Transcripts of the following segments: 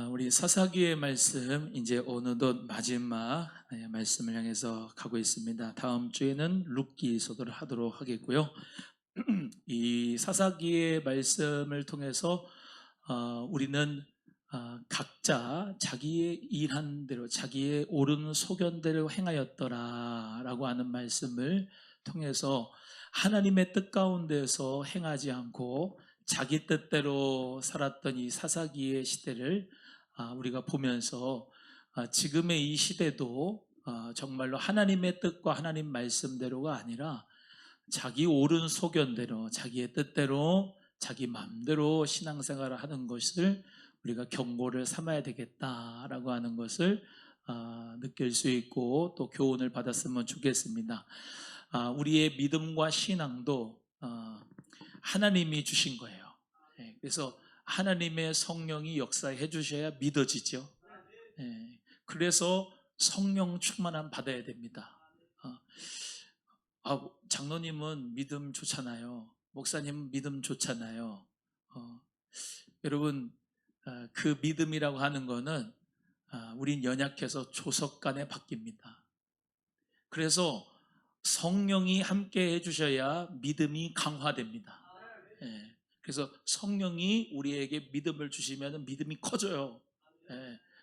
우리 사사기의 말씀 이제 어느덧 마지막 말씀을 향해서 가고 있습니다. 다음 주에는 룻기서도를 하도록 하겠고요. 이 사사기의 말씀을 통해서 우리는 각자 자기의 일한 대로 자기의 옳은 소견대로 행하였더라라고 하는 말씀을 통해서 하나님의 뜻 가운데서 행하지 않고 자기 뜻대로 살았던 이 사사기의 시대를 우리가 보면서 지금의 이 시대도 정말로 하나님의 뜻과 하나님 말씀대로가 아니라 자기 옳은 소견대로 자기의 뜻대로 자기 마음대로 신앙생활을 하는 것을 우리가 경고를 삼아야 되겠다라고 하는 것을 느낄 수 있고 또 교훈을 받았으면 좋겠습니다. 우리의 믿음과 신앙도 하나님이 주신 거예요. 그래서 하나님의 성령이 역사해 주셔야 믿어지죠. 그래서 성령 충만함 받아야 됩니다. 장로님은 믿음 좋잖아요. 목사님은 믿음 좋잖아요. 여러분, 그 믿음이라고 하는 거는 우린 연약해서 조석간에 바뀝니다. 그래서 성령이 함께 해주셔야 믿음이 강화됩니다. 그래서 성령이 우리에게 믿음을 주시면 믿음이 커져요.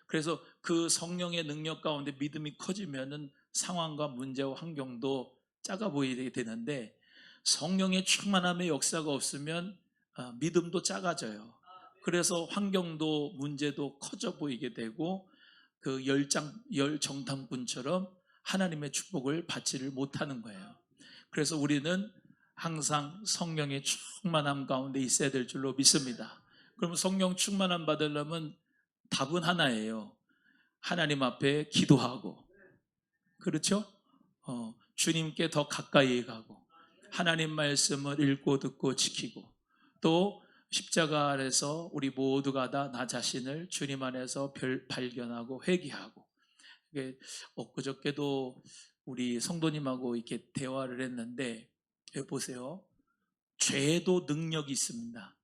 그래서 그 성령의 능력 가운데 믿음이 커지면 상황과 문제와 환경도 작아 보이게 되는데 성령의 충만함의 역사가 없으면 믿음도 작아져요. 그래서 환경도 문제도 커져 보이게 되고 그 열정탐꾼처럼 하나님의 축복을 받지를 못하는 거예요. 그래서 우리는 항상 성령의 충만함 가운데 있어야 될 줄로 믿습니다. 그럼 성령 충만함 받으려면 답은 하나예요. 하나님 앞에 기도하고, 그렇죠? 주님께 더 가까이 가고 하나님 말씀을 읽고 듣고 지키고 또 십자가 아래서 우리 모두가 다 나 자신을 주님 안에서 발견하고 회개하고. 엊그저께도 우리 성도님하고 이렇게 대화를 했는데 보세요. 죄도 능력이 있습니다.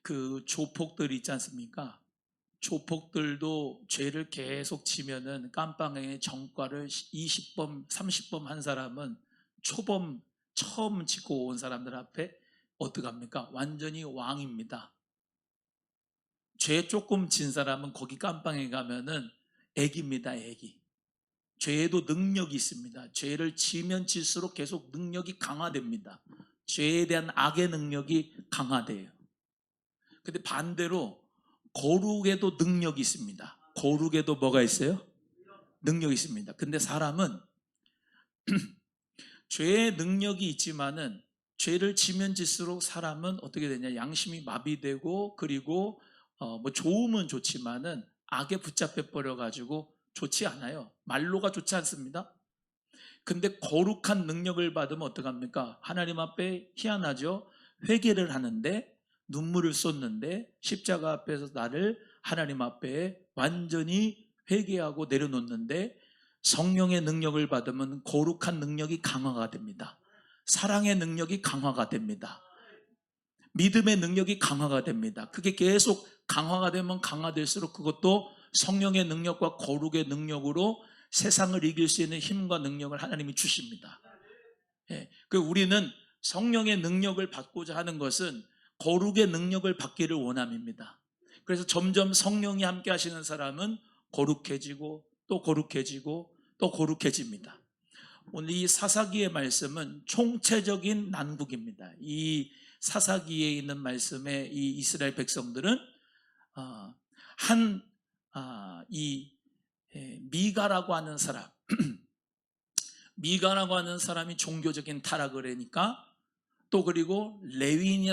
그 조폭들 있지 않습니까? 조폭들도 죄를 계속 지면은 깜빵에 정과를 20범, 30범 한 사람은 초범 처음 짓고 온 사람들 앞에 어떡합니까? 완전히 왕입니다. 죄 조금 진 사람은 거기 깜빵에 가면은 애기입니다, 애기. 죄에도 능력이 있습니다. 죄를 지면 질수록 계속 능력이 강화됩니다. 죄에 대한 악의 능력이 강화돼요. 근데 반대로 거룩에도 능력이 있습니다. 거룩에도 뭐가 있어요? 능력이 있습니다. 근데 사람은 죄의 능력이 있지만은 죄를 지면 질수록 사람은 어떻게 되냐? 양심이 마비되고 그리고 뭐 좋으면 좋지만은 악에 붙잡혀 버려 가지고 좋지 않아요. 말로가 좋지 않습니다. 근데 거룩한 능력을 받으면 어떡합니까? 하나님 앞에 희한하죠. 회개를 하는데 눈물을 쏟는데 십자가 앞에서 나를 하나님 앞에 완전히 회개하고 내려놓는데 성령의 능력을 받으면 거룩한 능력이 강화가 됩니다. 사랑의 능력이 강화가 됩니다. 믿음의 능력이 강화가 됩니다. 그게 계속 강화가 되면 강화될수록 그것도 성령의 능력과 거룩의 능력으로 세상을 이길 수 있는 힘과 능력을 하나님이 주십니다. 우리는 성령의 능력을 받고자 하는 것은 거룩의 능력을 받기를 원함입니다. 그래서 점점 성령이 함께 하시는 사람은 거룩해지고 또 거룩해지고 또 거룩해집니다. 오늘 이 사사기의 말씀은 총체적인 난국입니다. 이 사사기에 있는 말씀에 이 이스라엘 백성들은 이 미가라고 하는 사람 미가라고 하는 사람이 종교적인 타락을 하니까 또 그리고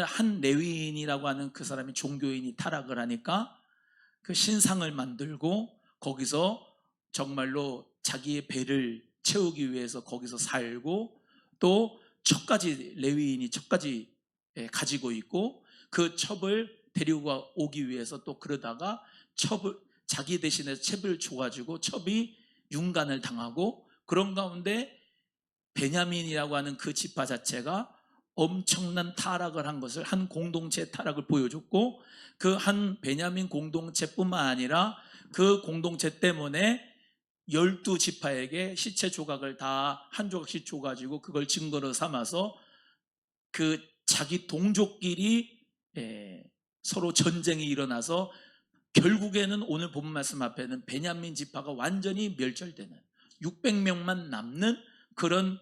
한 레위인이라고 하는 그 사람이 종교인이 타락을 하니까 그 신상을 만들고 거기서 정말로 자기의 배를 채우기 위해서 거기서 살고 또 첩까지 레위인이 첩까지 가지고 있고 그 첩을 데리고 오기 위해서 또 그러다가 자기 대신에 첩을 줘가지고 첩이 윤간을 당하고 그런 가운데 베냐민이라고 하는 그 지파 자체가 엄청난 타락을 한 것을, 한 공동체 타락을 보여줬고, 그 한 베냐민 공동체뿐만 아니라 그 공동체 때문에 12지파에게 시체 조각을 다 한 조각씩 줘가지고 그걸 증거로 삼아서 그 자기 동족끼리 서로 전쟁이 일어나서 결국에는 오늘 본문 말씀 앞에는 베냐민 지파가 완전히 멸절되는, 600명만 남는 그런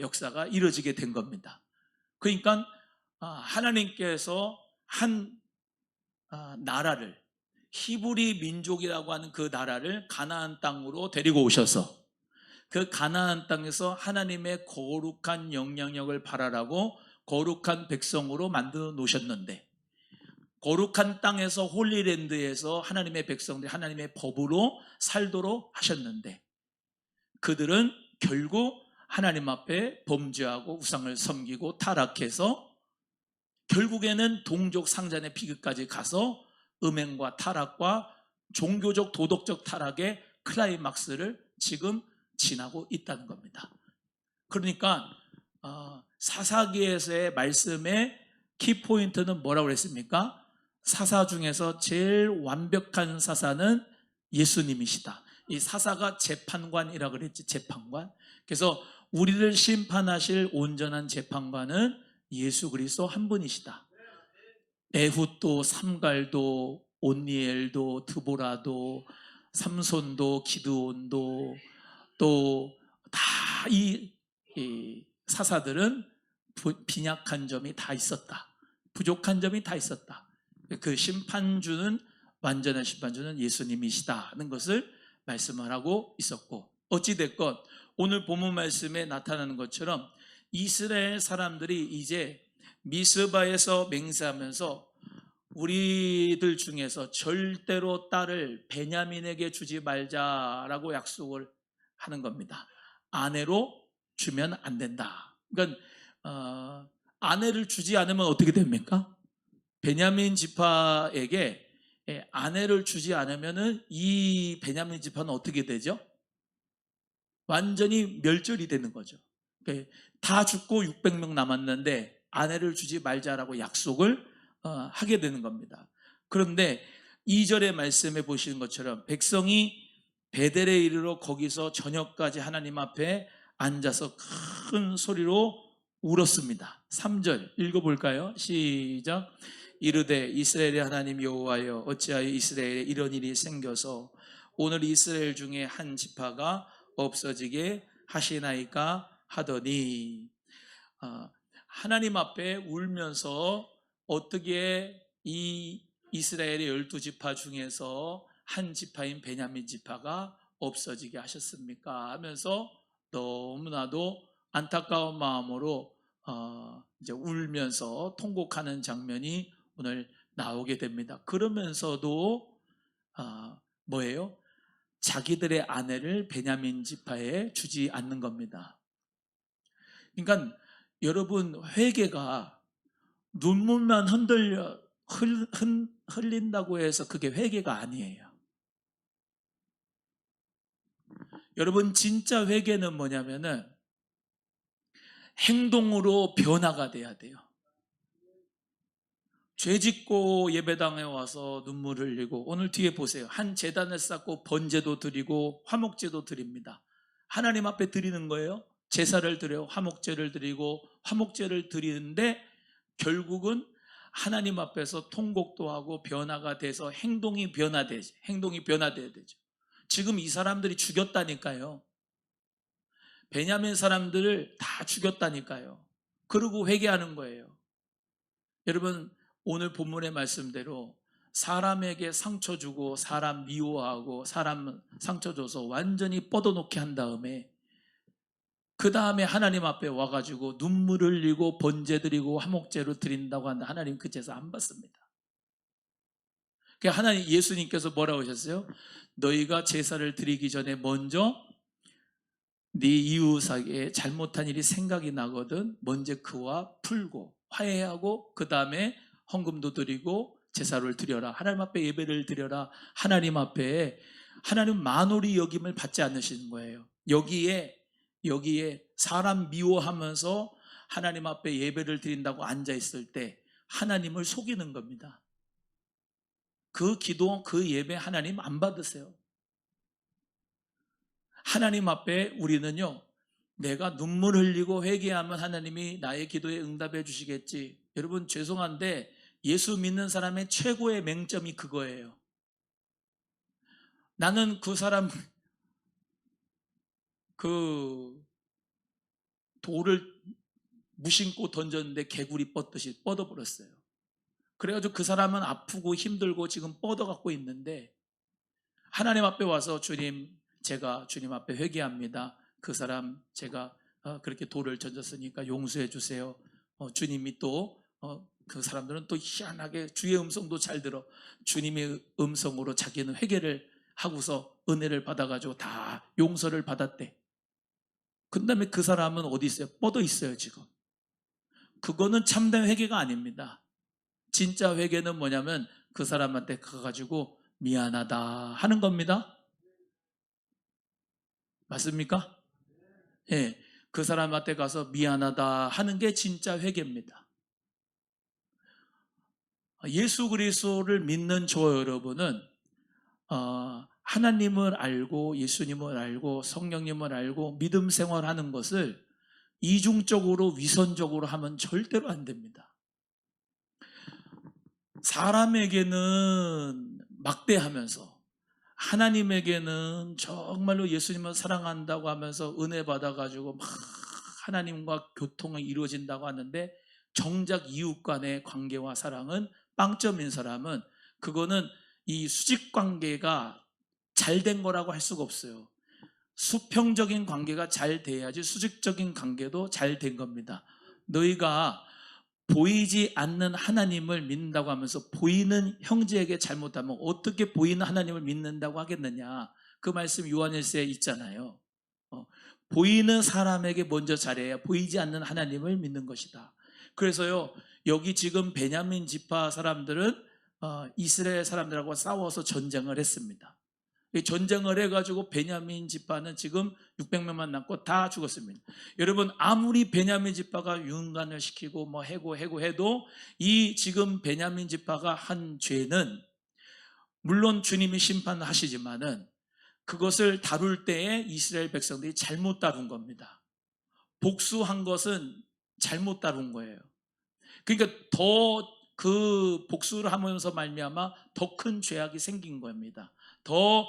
역사가 이루어지게 된 겁니다. 그러니까 하나님께서 한 나라를, 히브리 민족이라고 하는 그 나라를 가나안 땅으로 데리고 오셔서 그 가나안 땅에서 하나님의 거룩한 영향력을 발하라고 거룩한 백성으로 만들어 놓으셨는데, 거룩한 땅에서 홀리랜드에서 하나님의 백성들이 하나님의 법으로 살도록 하셨는데, 그들은 결국 하나님 앞에 범죄하고 우상을 섬기고 타락해서 결국에는 동족 상잔의 비극까지 가서 음행과 타락과 종교적 도덕적 타락의 클라이막스를 지금 지나고 있다는 겁니다. 그러니까 사사기에서의 말씀의 키포인트는 뭐라고 그랬습니까? 사사 중에서 제일 완벽한 사사는 예수님이시다. 이 사사가 재판관이라고 그랬지, 재판관. 그래서 우리를 심판하실 온전한 재판관은 예수 그리스도 한 분이시다. 에훗도 삼갈도 온니엘도 드보라도 삼손도 기드온도 또 다 이 사사들은 빈약한 점이 다 있었다. 부족한 점이 다 있었다. 그 심판주는, 완전한 심판주는 예수님이시다는 것을 말씀을 하고 있었고, 어찌됐건 오늘 본문 말씀에 나타나는 것처럼 이스라엘 사람들이 이제 미스바에서 맹세하면서 우리들 중에서 절대로 딸을 베냐민에게 주지 말자라고 약속을 하는 겁니다. 아내로 주면 안 된다. 그러니까 아내를 주지 않으면 어떻게 됩니까? 베냐민 지파에게 아내를 주지 않으면 이 베냐민 지파는 어떻게 되죠? 완전히 멸절이 되는 거죠. 다 죽고 600명 남았는데 아내를 주지 말자라고 약속을 하게 되는 겁니다. 그런데 2절의 말씀에 보시는 것처럼 백성이 베델에 이르러 거기서 저녁까지 하나님 앞에 앉아서 큰 소리로 울었습니다. 3절 읽어볼까요? 시작. 이르되 이스라엘의 하나님 여호와여, 어찌하여 이스라엘에 이런 일이 생겨서 오늘 이스라엘 중에 한 지파가 없어지게 하시나이까 하더니, 하나님 앞에 울면서 어떻게 이 이스라엘의 12지파 중에서 한 지파인 베냐민 지파가 없어지게 하셨습니까? 하면서 너무나도 안타까운 마음으로 이제 울면서 통곡하는 장면이 오늘 나오게 됩니다. 그러면서도 뭐예요? 자기들의 아내를 베냐민 지파에 주지 않는 겁니다. 그러니까 여러분, 회개가 눈물만 흘린다고 해서 그게 회개가 아니에요. 여러분, 진짜 회개는 뭐냐면은 행동으로 변화가 돼야 돼요. 죄짓고 예배당에 와서 눈물 흘리고, 오늘 뒤에 보세요. 한 제단을 쌓고 번제도 드리고 화목제도 드립니다. 하나님 앞에 드리는 거예요. 제사를 드려요. 화목제를 드리고 화목제를 드리는데 결국은 하나님 앞에서 통곡도 하고 변화가 돼서 행동이 변화되죠. 행동이 변화돼야 되죠. 지금 이 사람들이 죽였다니까요. 베냐민 사람들을 다 죽였다니까요. 그러고 회개하는 거예요. 여러분, 오늘 본문의 말씀대로 사람에게 상처 주고 사람 미워하고 사람 상처 줘서 완전히 뻗어놓게 한 다음에 그 다음에 하나님 앞에 와가지고 눈물 흘리고 번제 드리고 화목제로 드린다고 하는데 하나님 그 제사 안 받습니다. 그러니까 하나님, 예수님께서 뭐라고 하셨어요? 너희가 제사를 드리기 전에 먼저 네 이웃에게 잘못한 일이 생각이 나거든 먼저 그와 풀고 화해하고 그 다음에 헌금도 드리고 제사를 드려라. 하나님 앞에 예배를 드려라. 하나님 앞에 하나님 만홀히 여김을 받지 않으시는 거예요. 여기에 사람 미워하면서 하나님 앞에 예배를 드린다고 앉아 있을 때 하나님을 속이는 겁니다. 그 기도, 그 예배 하나님 안 받으세요. 하나님 앞에 우리는요, 내가 눈물 흘리고 회개하면 하나님이 나의 기도에 응답해 주시겠지. 여러분 죄송한데 예수 믿는 사람의 최고의 맹점이 그거예요. 나는 그 사람 그 돌을 무심코 던졌는데 개구리 뻗듯이 뻗어버렸어요. 그래가지고 그 사람은 아프고 힘들고 지금 뻗어갖고 있는데 하나님 앞에 와서 주님, 제가 주님 앞에 회개합니다. 그 사람 제가 그렇게 돌을 던졌으니까 용서해 주세요. 주님이 또 그 사람들은 또 희한하게 주의 음성도 잘 들어 주님의 음성으로 자기는 회개를 하고서 은혜를 받아가지고 다 용서를 받았대. 그 다음에 그 사람은 어디 있어요? 뻗어 있어요 지금. 그거는 참된 회개가 아닙니다. 진짜 회개는 뭐냐면 그 사람한테 가가지고 미안하다 하는 겁니다. 맞습니까? 예, 그 사람한테 가서 미안하다 하는 게 진짜 회개입니다. 예수 그리스도를 믿는 저 여러분은 하나님을 알고 예수님을 알고 성령님을 알고 믿음 생활하는 것을 이중적으로 위선적으로 하면 절대로 안 됩니다. 사람에게는 막대하면서 하나님에게는 정말로 예수님을 사랑한다고 하면서 은혜 받아가지고 막 하나님과 교통이 이루어진다고 하는데 정작 이웃 간의 관계와 사랑은 빵점인 사람은 그거는 이 수직 관계가 잘 된 거라고 할 수가 없어요. 수평적인 관계가 잘 돼야지 수직적인 관계도 잘 된 겁니다. 너희가 보이지 않는 하나님을 믿는다고 하면서 보이는 형제에게 잘못하면 어떻게 보이는 하나님을 믿는다고 하겠느냐. 그 말씀 요한일서에 있잖아요. 보이는 사람에게 먼저 잘해야 보이지 않는 하나님을 믿는 것이다. 그래서요, 여기 지금 베냐민 지파 사람들은 이스라엘 사람들하고 싸워서 전쟁을 했습니다. 전쟁을 해가지고 베냐민 지파는 지금 600명만 남고 다 죽었습니다. 여러분 아무리 베냐민 지파가 윤관을 시키고 뭐 해도 이 지금 베냐민 지파가 한 죄는 물론 주님이 심판하시지만은 그것을 다룰 때에 이스라엘 백성들이 잘못 다룬 겁니다. 복수한 것은 잘못 다룬 거예요. 그러니까 더 그 복수를 하면서 말미암아 더 큰 죄악이 생긴 겁니다. 더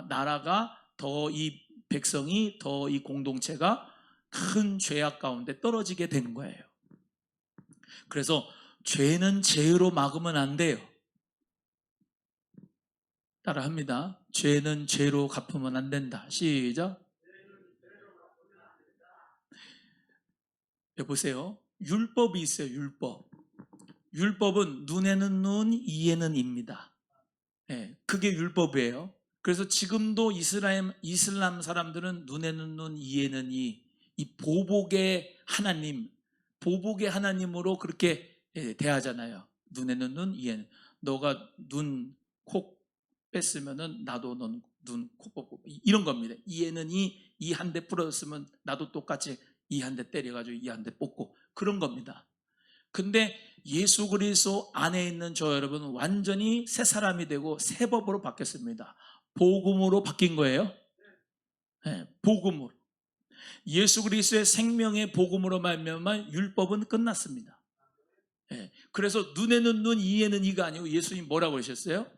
나라가 더 이 백성이 더 이 공동체가 큰 죄악 가운데 떨어지게 된 거예요. 그래서 죄는 죄로 막으면 안 돼요. 따라합니다. 죄는 죄로 갚으면 안 된다. 시작. 여보세요. 율법이 있어요. 율법. 율법은 눈에는 눈, 이에는 입니다. 네, 그게 율법이에요. 그래서 지금도 이슬람 사람들은 눈에는 눈, 이에는 이 보복의 하나님, 보복의 하나님으로 그렇게 대하잖아요. 눈에는 눈, 이에는. 너가 눈, 코 뺐으면은 나도 넌 눈, 코 뽑고 이런 겁니다. 이에는 이 한 대 부러졌으면 나도 똑같이 이 한 대 때려가지고 이 한 대 뽑고 그런 겁니다. 근데 예수 그리스도 안에 있는 저 여러분은 완전히 새 사람이 되고 새 법으로 바뀌었습니다. 복음으로 바뀐 거예요. 네, 복음으로. 예수 그리스도의 생명의 복음으로 말미암아 율법은 끝났습니다. 네, 그래서 눈에는 눈, 이에는 이가 아니고 예수님 뭐라고 하셨어요?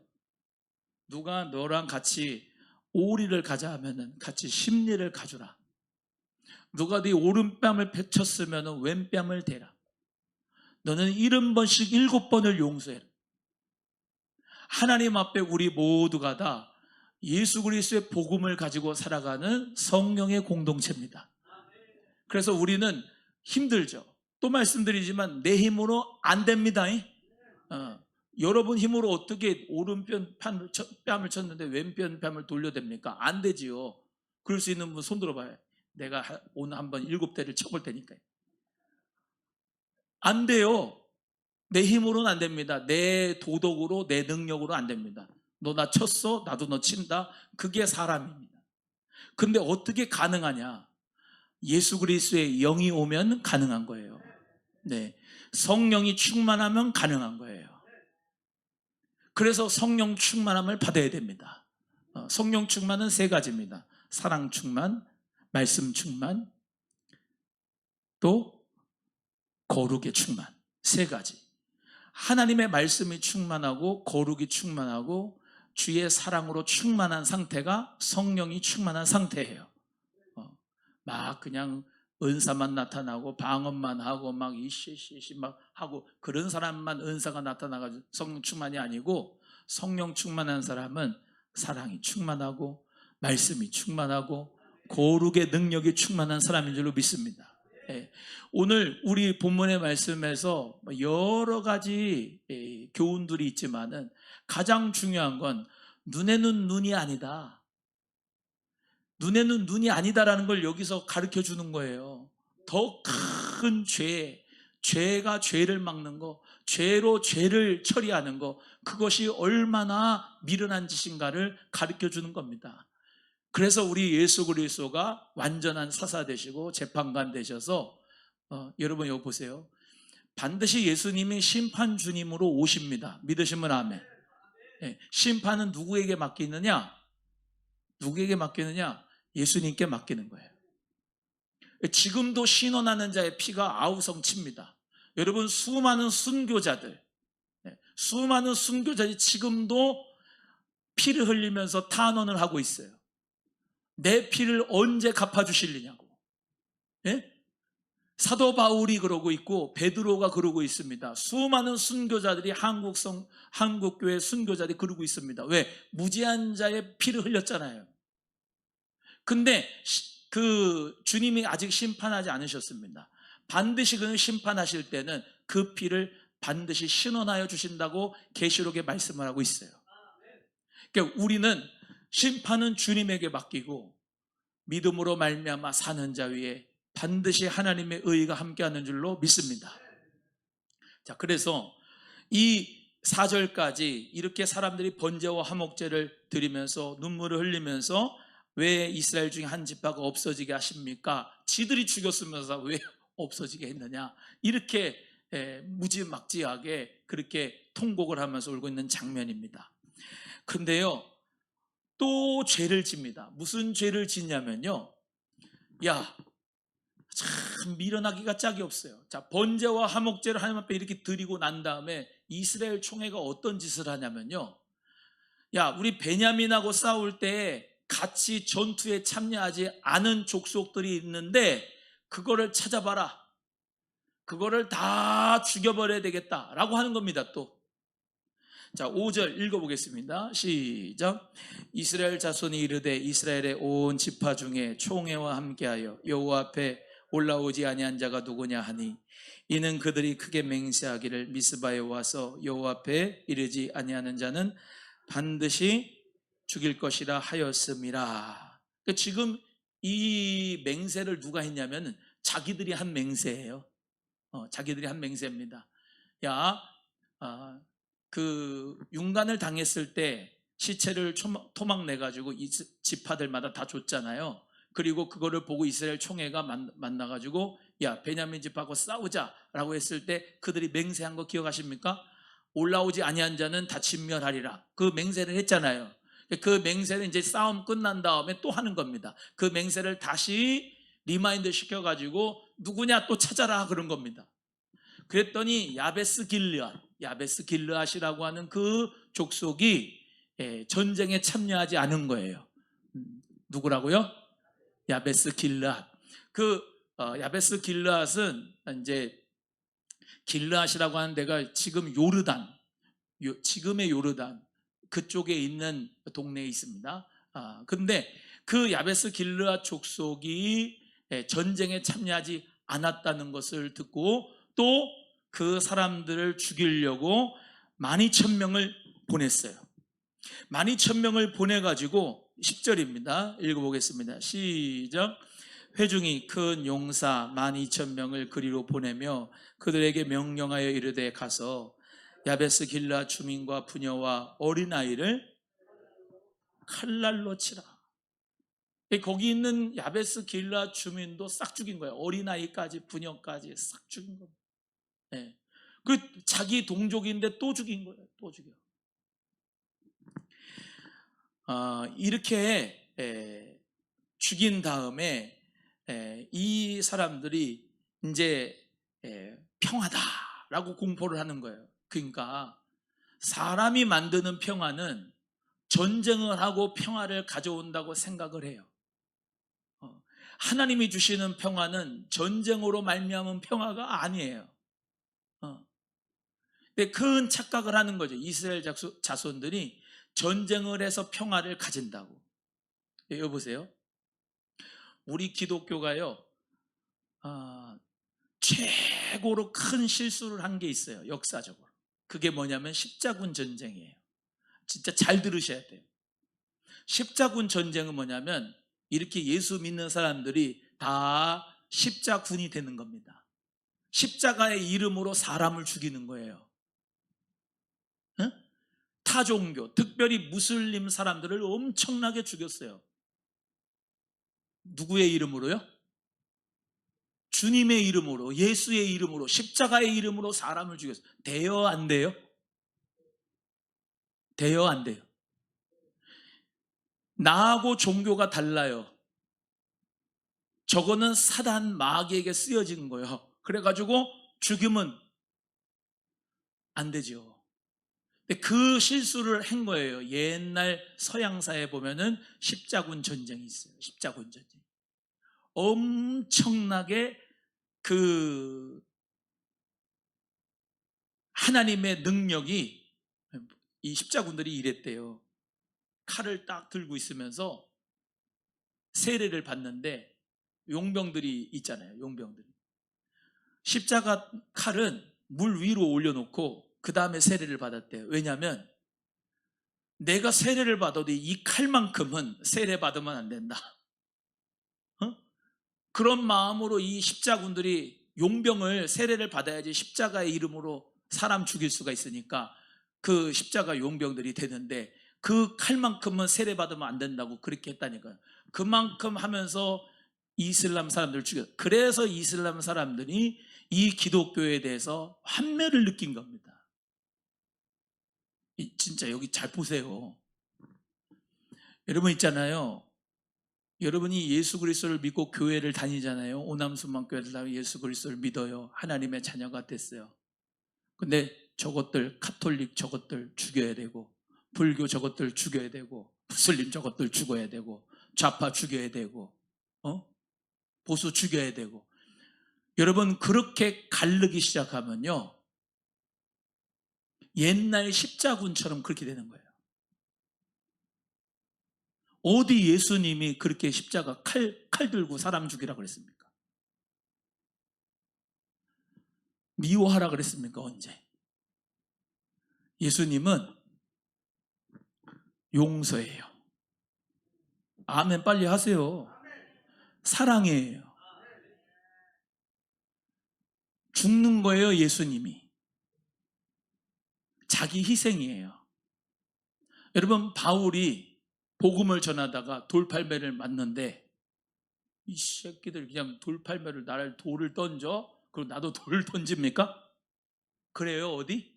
누가 너랑 같이 오리를 가자 하면은 같이 심리를 가주라. 누가 네 오른뺨을 펼쳤으면 왼뺨을 대라. 너는 70번씩 7번을 용서해라. 하나님 앞에 우리 모두가 다 예수 그리스도의 복음을 가지고 살아가는 성령의 공동체입니다. 그래서 우리는 힘들죠. 또 말씀드리지만 내 힘으로 안 됩니다. 여러분 힘으로 어떻게 오른편 뺨을 쳤는데 왼편 뺨을 돌려댑니까? 안 되지요. 그럴 수 있는 분 손 들어봐요. 내가 오늘 한번 7대를 쳐볼 테니까요. 안 돼요. 내 힘으로는 안 됩니다. 내 도덕으로, 내 능력으로 안 됩니다. 너 나 쳤어? 나도 너 친다? 그게 사람입니다. 근데 어떻게 가능하냐? 예수 그리스도의 영이 오면 가능한 거예요. 네, 성령이 충만하면 가능한 거예요. 그래서 성령 충만함을 받아야 됩니다. 성령 충만은 세 가지입니다. 사랑 충만, 말씀 충만, 또 거룩의 충만. 세 가지. 하나님의 말씀이 충만하고 거룩이 충만하고 주의 사랑으로 충만한 상태가 성령이 충만한 상태예요. 막 그냥 은사만 나타나고 방언만 하고 막 이씨씨씨 막 하고 그런 사람만 은사가 나타나가지고 성령 충만이 아니고, 성령 충만한 사람은 사랑이 충만하고 말씀이 충만하고 거룩의 능력이 충만한 사람인 줄로 믿습니다. 예. 오늘 우리 본문의 말씀에서 여러 가지 교훈들이 있지만은 가장 중요한 건 눈에는 눈이 아니다. 눈에는 눈이 아니다라는 걸 여기서 가르쳐 주는 거예요. 더 큰 죄가 죄를 막는 거, 죄로 죄를 처리하는 거, 그것이 얼마나 미련한 짓인가를 가르쳐 주는 겁니다. 그래서 우리 예수 그리스도가 완전한 사사 되시고 재판관 되셔서 여러분 여기 보세요. 반드시 예수님이 심판 주님으로 오십니다. 믿으시면 아멘. 네, 심판은 누구에게 맡기느냐? 누구에게 맡기느냐? 예수님께 맡기는 거예요. 지금도 신원하는 자의 피가 아우성칩니다. 여러분, 수많은 순교자들이 지금도 피를 흘리면서 탄원을 하고 있어요. 내 피를 언제 갚아주실려냐고. 예? 사도 바울이 그러고 있고 베드로가 그러고 있습니다. 수많은 순교자들이 한국교회 순교자들이 그러고 있습니다. 왜? 무지한 자의 피를 흘렸잖아요. 근데 그 주님이 아직 심판하지 않으셨습니다. 반드시 그는 심판하실 때는 그 피를 반드시 신원하여 주신다고 계시록에 말씀을 하고 있어요. 그러니까 우리는 심판은 주님에게 맡기고 믿음으로 말미암아 사는 자 위에 반드시 하나님의 의가 함께하는 줄로 믿습니다. 자, 그래서 이 4절까지 이렇게 사람들이 번제와 화목제를 드리면서 눈물을 흘리면서 왜 이스라엘 중에 한 지파가 없어지게 하십니까? 지들이 죽였으면서 왜 없어지게 했느냐? 이렇게 무지막지하게 그렇게 통곡을 하면서 울고 있는 장면입니다. 근데요, 또 죄를 집니다. 무슨 죄를 짓냐면요, 야, 참 미련하기가 짝이 없어요. 자, 번제와 화목제를 하나님 앞에 이렇게 드리고 난 다음에 이스라엘 총회가 어떤 짓을 하냐면요, 야, 우리 베냐민하고 싸울 때 같이 전투에 참여하지 않은 족속들이 있는데 그거를 찾아봐라. 그거를 다 죽여버려야 되겠다라고 하는 겁니다. 또 자, 5절 읽어보겠습니다. 시작. 이스라엘 자손이 이르되 이스라엘의 온 지파 중에 총회와 함께하여 여호와 앞에 올라오지 아니한 자가 누구냐 하니 이는 그들이 크게 맹세하기를 미스바에 와서 여호와 앞에 이르지 아니하는 자는 반드시 죽일 것이라 하였음이라. 그러니까 지금 이 맹세를 누가 했냐면 자기들이 한 맹세예요. 자기들이 한 맹세입니다. 야, 그 융간을 당했을 때 시체를 토막 내가지고 이 지파들마다 다 줬잖아요. 그리고 그거를 보고 이스라엘 총회가 만나가지고 야, 베냐민 지파하고 싸우자라고 했을 때 그들이 맹세한 거 기억하십니까? 올라오지 아니한 자는 다 진멸하리라. 그 맹세를 했잖아요. 그 맹세를 이제 싸움 끝난 다음에 또 하는 겁니다. 그 맹세를 다시 리마인드 시켜가지고 누구냐 또 찾아라 그런 겁니다. 그랬더니 야베스 길르앗이라고 하는 그 족속이 전쟁에 참여하지 않은 거예요. 누구라고요? 야베스 길르앗. 그 야베스 길르앗은 이제 길르앗이라고 하는 데가 지금 지금의 요르단 그쪽에 있는 동네에 있습니다. 근데 그 야베스 길르앗 족속이 전쟁에 참여하지 않았다는 것을 듣고 또 그 사람들을 죽이려고 12,000명을 보냈어요. 12,000명을 보내가지고 10절입니다. 읽어보겠습니다. 시작. 회중이 큰 용사 12,000명을 그리로 보내며 그들에게 명령하여 이르되 가서 야베스 길라 주민과 부녀와 어린아이를 칼날로 치라. 거기 있는 야베스 길라 주민도 싹 죽인 거예요. 어린아이까지 부녀까지 싹 죽인 겁니다. 예. 그 자기 동족인데 또 죽인 거예요. 또 죽여. 이렇게 죽인 다음에 이 사람들이 이제 평화다라고 공포를 하는 거예요. 그러니까 사람이 만드는 평화는 전쟁을 하고 평화를 가져온다고 생각을 해요. 하나님이 주시는 평화는 전쟁으로 말미암은 평화가 아니에요. 근데 큰 착각을 하는 거죠. 이스라엘 자손들이 전쟁을 해서 평화를 가진다고. 여보세요? 우리 기독교가요, 최고로 큰 실수를 한 게 있어요. 역사적으로. 그게 뭐냐면 십자군 전쟁이에요. 진짜 잘 들으셔야 돼요. 십자군 전쟁은 뭐냐면 이렇게 예수 믿는 사람들이 다 십자군이 되는 겁니다. 십자가의 이름으로 사람을 죽이는 거예요. 응? 타 종교, 특별히 무슬림 사람들을 엄청나게 죽였어요. 누구의 이름으로요? 주님의 이름으로, 예수의 이름으로, 십자가의 이름으로 사람을 죽였어요. 돼요, 안 돼요? 돼요, 안 돼요? 나하고 종교가 달라요. 저거는 사단 마귀에게 쓰여진 거예요. 그래가지고 죽이면 안 되죠. 그 실수를 한 거예요. 옛날 서양사에 보면은 십자군 전쟁이 있어요. 십자군 전쟁. 엄청나게 그 하나님의 능력이 이 십자군들이 이랬대요. 칼을 딱 들고 있으면서 세례를 받는데 용병들이 있잖아요. 용병들이. 십자가 칼은 물 위로 올려놓고 그 다음에 세례를 받았대요. 왜냐하면 내가 세례를 받아도 이 칼만큼은 세례 받으면 안 된다. 그런 마음으로 이 십자군들이 용병을 세례를 받아야지 십자가의 이름으로 사람 죽일 수가 있으니까 그 십자가 용병들이 되는데 그 칼만큼은 세례 받으면 안 된다고 그렇게 했다니까요. 그만큼 하면서 이슬람 사람들을 죽였어요. 그래서 이슬람 사람들이 이 기독교에 대해서 환멸을 느낀 겁니다. 진짜 여기 잘 보세요. 여러분 있잖아요. 여러분이 예수 그리스도를 믿고 교회를 다니잖아요. 오남순만교회를 다니고 예수 그리스도를 믿어요. 하나님의 자녀가 됐어요. 근데 저것들 카톨릭 저것들 죽여야 되고, 불교 저것들 죽여야 되고, 무슬림 저것들 죽어야 되고, 좌파 죽여야 되고, 보수 죽여야 되고. 여러분 그렇게 가르기 시작하면요, 옛날 십자군처럼 그렇게 되는 거예요. 어디 예수님이 그렇게 십자가 칼 들고 사람 죽이라고 그랬습니까? 미워하라 그랬습니까? 언제? 예수님은 용서예요. 아멘 빨리 하세요. 사랑이에요. 죽는 거예요. 예수님이. 자기 희생이에요. 여러분 바울이 복음을 전하다가 돌팔매를 맞는데 이 새끼들 그냥 돌팔매를 나를 돌을 던져? 그럼 나도 돌을 던집니까? 그래요. 어디?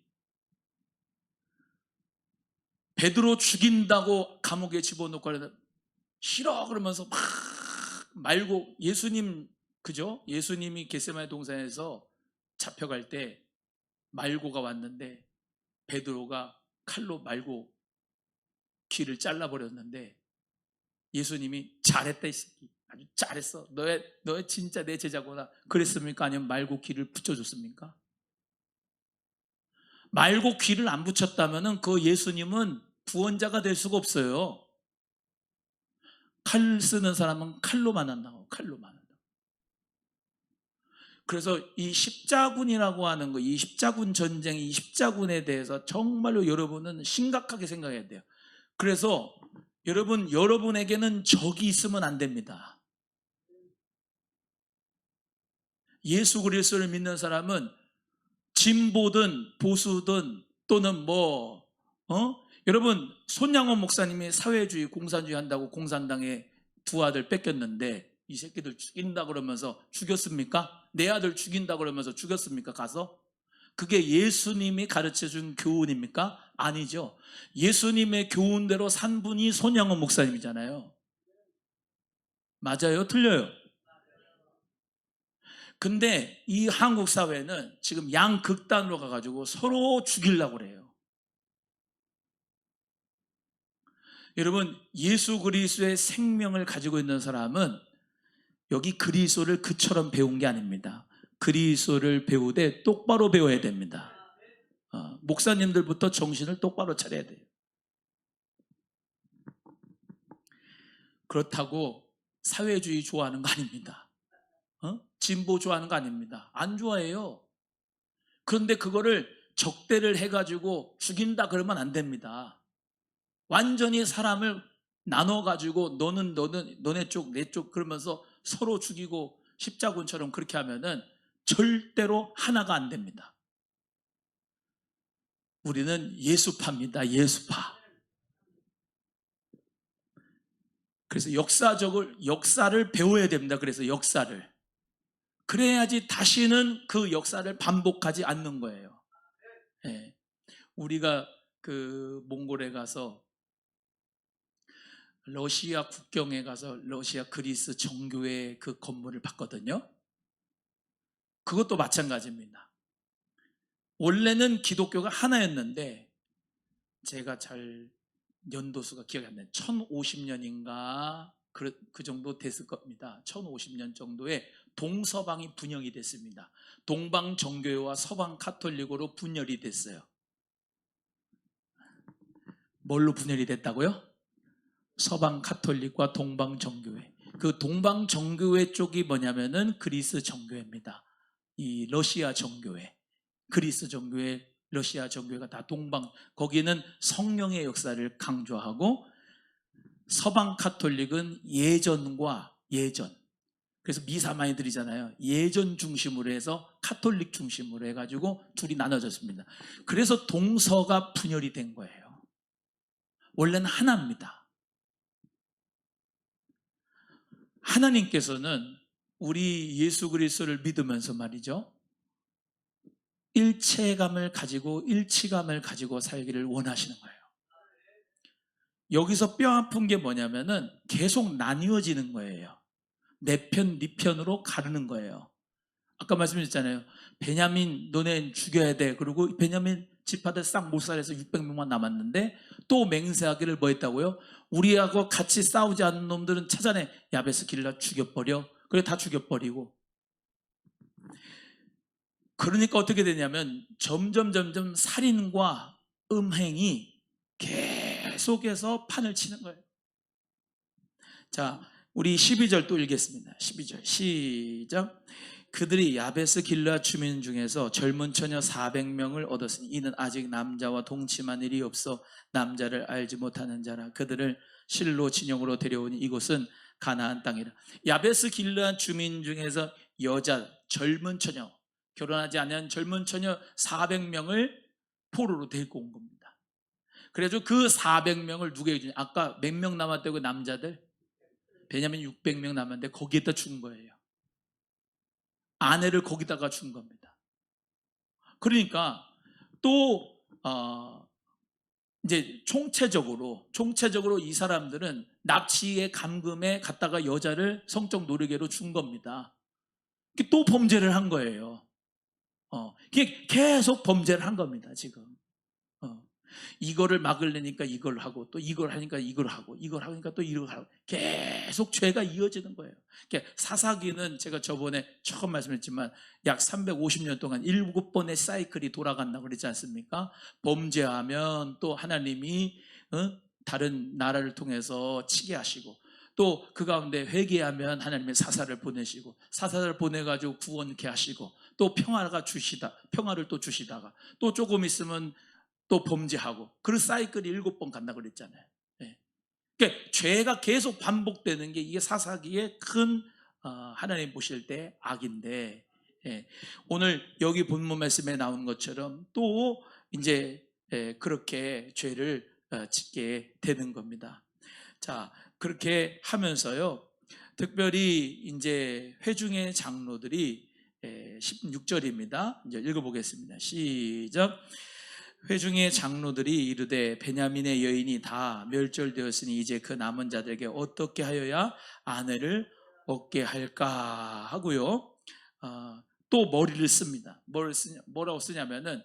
베드로 죽인다고 감옥에 집어넣고 싫어 그러면서 막 말고 예수님 그죠? 예수님이 겟세마네 동산에서 잡혀갈 때 말고가 왔는데 베드로가 칼로 말고 귀를 잘라버렸는데 예수님이 잘했다 이 새끼 아주 잘했어 너의 진짜 내 제자구나 그랬습니까? 아니면 말고 귀를 붙여줬습니까? 말고 귀를 안 붙였다면 그 예수님은 구원자가 될 수가 없어요. 칼 쓰는 사람은 칼로만 한다고 칼로만 한다고. 그래서 이 십자군이라고 하는 거, 이 십자군 전쟁, 이 십자군에 대해서 정말로 여러분은 심각하게 생각해야 돼요. 그래서 여러분에게는 적이 있으면 안 됩니다. 예수 그리스도를 믿는 사람은 진보든 보수든 또는 여러분 손양원 목사님이 사회주의 공산주의 한다고 공산당에 두 아들 뺏겼는데 이 새끼들 죽인다 그러면서 죽였습니까? 내 아들 죽인다 그러면서 죽였습니까? 가서? 그게 예수님이 가르쳐준 교훈입니까? 아니죠. 예수님의 교훈대로 산 분이 손양원 목사님이잖아요. 맞아요? 틀려요? 근데 이 한국 사회는 지금 양극단으로 가가지고 서로 죽이려고 그래요. 여러분, 예수 그리스도의 생명을 가지고 있는 사람은 여기 그리스도를 그처럼 배운 게 아닙니다. 그리스도를 배우되 똑바로 배워야 됩니다. 목사님들부터 정신을 똑바로 차려야 돼요. 그렇다고 사회주의 좋아하는 거 아닙니다. 진보 좋아하는 거 아닙니다. 안 좋아해요. 그런데 그거를 적대를 해가지고 죽인다 그러면 안 됩니다. 완전히 사람을 나눠가지고 너네 쪽, 내 쪽 그러면서 서로 죽이고 십자군처럼 그렇게 하면은 절대로 하나가 안 됩니다. 우리는 예수파입니다. 예수파. 그래서 역사를 배워야 됩니다. 그래서 역사를. 그래야지 다시는 그 역사를 반복하지 않는 거예요. 예. 우리가 그 몽골에 가서 러시아 국경에 가서 러시아 그리스 정교회 그 건물을 봤거든요. 그것도 마찬가지입니다. 원래는 기독교가 하나였는데 제가 잘 연도수가 기억이 안 나요. 1050년인가 그 정도 됐을 겁니다. 1050년 정도에 동서방이 분열이 됐습니다. 동방 정교회와 서방 카톨릭으로 분열이 됐어요. 뭘로 분열이 됐다고요? 서방 카톨릭과 동방 정교회. 그 동방 정교회 쪽이 뭐냐면은 그리스 정교회입니다. 이 러시아 정교회, 그리스 정교회, 러시아 정교회가 다 동방, 거기는 성령의 역사를 강조하고 서방 카톨릭은 예전과 예전. 그래서 미사 많이 드리잖아요. 예전 중심으로 해서 카톨릭 중심으로 해가지고 둘이 나눠졌습니다. 그래서 동서가 분열이 된 거예요. 원래는 하나입니다. 하나님께서는 우리 예수 그리스도를 믿으면서 말이죠. 일체감을 가지고 일치감을 가지고 살기를 원하시는 거예요. 여기서 뼈 아픈 게 뭐냐면은 계속 나뉘어지는 거예요. 내 편, 네 편으로 가르는 거예요. 아까 말씀드렸잖아요. 베냐민 너네 죽여야 돼. 그리고 베냐민 지파들 싹 몰살해서 600명만 남았는데 또 맹세하기를 뭐 했다고요? 우리하고 같이 싸우지 않는 놈들은 찾아내. 야베스 길라 죽여버려. 그래 다 죽여버리고. 그러니까 어떻게 되냐면 점점 살인과 음행이 계속해서 판을 치는 거예요. 자, 우리 12절 또 읽겠습니다. 12절 시작. 그들이 야베스 길라 주민 중에서 젊은 처녀 400명을 얻었으니 이는 아직 남자와 동침한 일이 없어 남자를 알지 못하는 자라. 그들을 실로 진영으로 데려오니 이곳은 가나안 땅이라. 야베스 길라 주민 중에서 여자 젊은 처녀, 결혼하지 않은 젊은 처녀 400명을 포로로 데리고 온 겁니다. 그래서 그 400명을 누구에게 주냐? 아까 몇 명 남았다고 남자들? 베냐민 600명 남았는데 거기에다 준 거예요. 아내를 거기다가 준 겁니다. 그러니까 또 이제 총체적으로 이 사람들은 납치의 감금에 갖다가 여자를 성적 노리개로 준 겁니다. 또 범죄를 한 거예요. 이게 계속 범죄를 한 겁니다. 지금 이거를 막으려니까 이걸 하고 또 이걸 하니까 이걸 하고 이걸 하니까 또 이걸 하고 계속 죄가 이어지는 거예요. 사사기는 제가 저번에 처음 말씀했지만 약 350년 동안 7번의 사이클이 돌아간다고 그러지 않습니까? 범죄하면 또 하나님이 다른 나라를 통해서 치게 하시고 또 그 가운데 회개하면 하나님의 사사를 보내시고 사사를 보내가지고 구원케 하시고 또 평화를 또 주시다가 또 조금 있으면 또 범죄하고 그 사이클이 7번 간다고 그랬잖아요. 네. 그러니까 죄가 계속 반복되는 게 이게 사사기의 큰 하나님 보실 때 악인데 오늘 여기 본문 말씀에 나온 것처럼 또 이제 그렇게 죄를 짓게 되는 겁니다. 자, 그렇게 하면서요. 특별히 이제 회중의 장로들이 16절입니다. 이제 읽어보겠습니다. 시작. 회중의 장로들이 이르되 베냐민의 여인이 다 멸절되었으니 이제 그 남은 자들에게 어떻게 하여야 아내를 얻게 할까 하고요. 또 머리를 씁니다. 뭐라고 쓰냐면은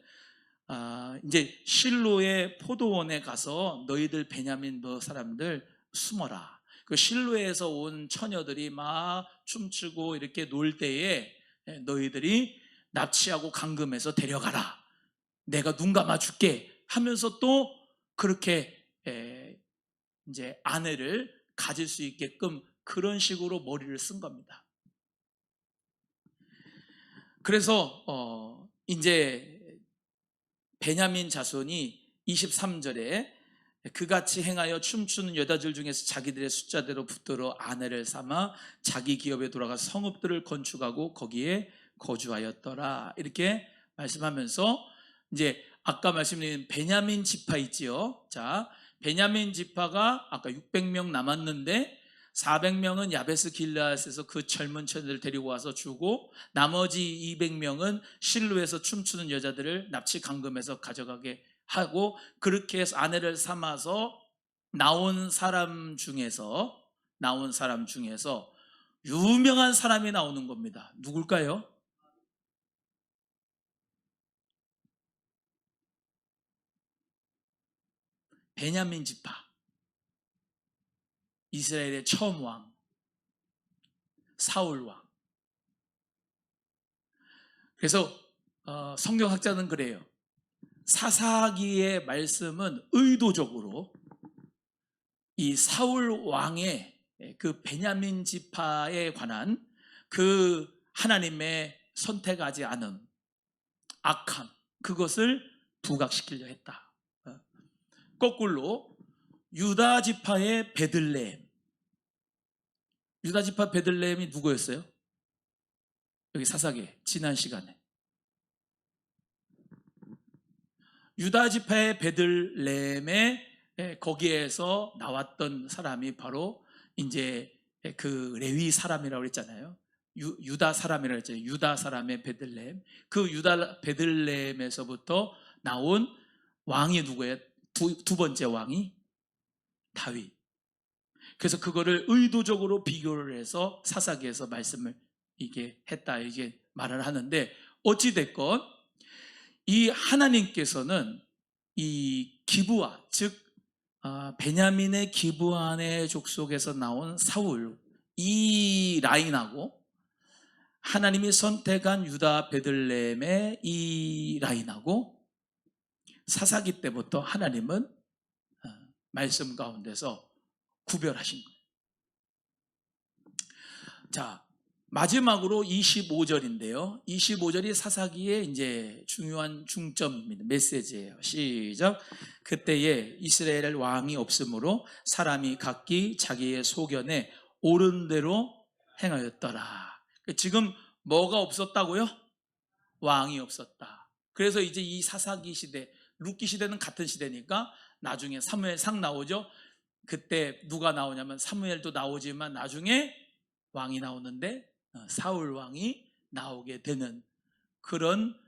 이제 실로의 포도원에 가서 너희들 베냐민 너 사람들 숨어라. 그 실로에서 온 처녀들이 막 춤추고 이렇게 놀 때에 너희들이 납치하고 감금해서 데려가라. 내가 눈 감아 줄게 하면서 또 그렇게 이제 아내를 가질 수 있게끔 그런 식으로 머리를 쓴 겁니다. 그래서 이제 베냐민 자손이 23절에 그같이 행하여 춤추는 여자들 중에서 자기들의 숫자대로 붙들어 아내를 삼아 자기 기업에 돌아가 성읍들을 건축하고 거기에 거주하였더라. 이렇게 말씀하면서 이제 아까 말씀드린 베냐민 지파 있지요. 자, 베냐민 지파가 아까 600명 남았는데 400명은 야베스 길르앗에서 그 젊은 처녀들을 데리고 와서 주고 나머지 200명은 실로에서 춤추는 여자들을 납치 감금해서 가져가게 하고 그렇게 해서 아내를 삼아서 나온 사람 중에서 유명한 사람이 나오는 겁니다. 누굴까요? 베냐민 지파, 이스라엘의 처음 왕, 사울 왕. 그래서 성경학자는 그래요. 사사기의 말씀은 의도적으로 이 사울 왕의 그 베냐민 지파에 관한 그 하나님의 선택하지 않은 악함, 그것을 부각시키려 했다. 거꾸로 유다 지파의 베들레헴, 유다 지파 베들레헴이 누구였어요? 여기 사사기 지난 시간에 유다 지파의 베들레헴에 거기에서 나왔던 사람이 바로 이제 그 레위 사람이라고 그랬잖아요. 유다 사람이라고 했잖아요. 유다 사람의 베들레헴. 그 유다 베들레헴에서부터 나온 왕이 누구예요? 두 번째 왕이 다윗. 그래서 그거를 의도적으로 비교를 해서 사사기에서 말씀을 이게 했다 이게 말을 하는데 어찌됐건 이 하나님께서는 이 기브아 즉 베냐민의 기브안의 족속에서 나온 사울 이 라인하고 하나님이 선택한 유다 베들레헴의 이 라인하고 사사기 때부터 하나님은 말씀 가운데서 구별하신 거예요. 자, 마지막으로 25절인데요. 25절이 사사기의 이제 중요한 중점입니다. 메시지예요. 시작. 그때에 이스라엘 왕이 없으므로 사람이 각기 자기의 소견에 옳은 대로 행하였더라. 지금 뭐가 없었다고요? 왕이 없었다. 그래서 이제 이 사사기 시대, 룻기 시대는 같은 시대니까 나중에 사무엘상 나오죠. 그때 누가 나오냐면 사무엘도 나오지만 나중에 왕이 나오는데 사울 왕이 나오게 되는 그런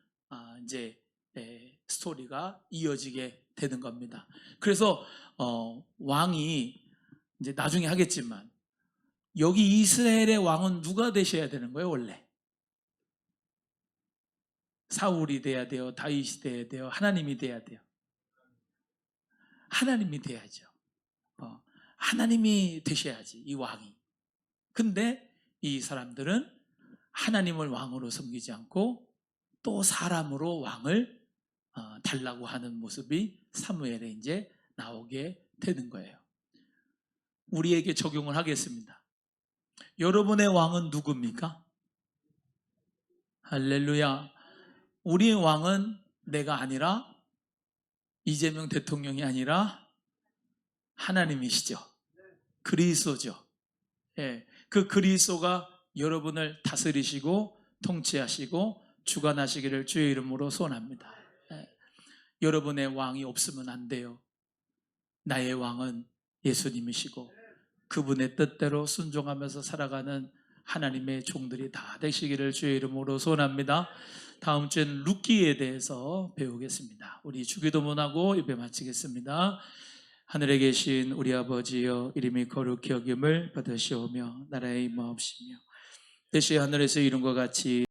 이제 스토리가 이어지게 되는 겁니다. 그래서 왕이 이제 나중에 하겠지만 여기 이스라엘의 왕은 누가 되셔야 되는 거예요? 원래 사울이 돼야 돼요? 다윗이 돼야 돼요? 하나님이 돼야 돼요? 하나님이 돼야죠. 하나님이 되셔야지 이 왕이. 근데 이 사람들은 하나님을 왕으로 섬기지 않고 또 사람으로 왕을 달라고 하는 모습이 사무엘에 이제 나오게 되는 거예요. 우리에게 적용을 하겠습니다. 여러분의 왕은 누굽니까? 할렐루야. 우리의 왕은 내가 아니라 이재명 대통령이 아니라 하나님이시죠. 그리스도죠. 예, 그 그리스도가 여러분을 다스리시고 통치하시고 주관하시기를 주의 이름으로 소원합니다. 예, 여러분의 왕이 없으면 안 돼요. 나의 왕은 예수님이시고 그분의 뜻대로 순종하면서 살아가는 하나님의 종들이 다 되시기를 주의 이름으로 소원합니다. 다음 주에는 룻기에 대해서 배우겠습니다. 우리 주기도문하고 예배 마치겠습니다. 하늘에 계신 우리 아버지여, 이름이 거룩히 여김을 받으시오며 나라의 임하옵시며 뜻이 하늘에서 이룬 것 같이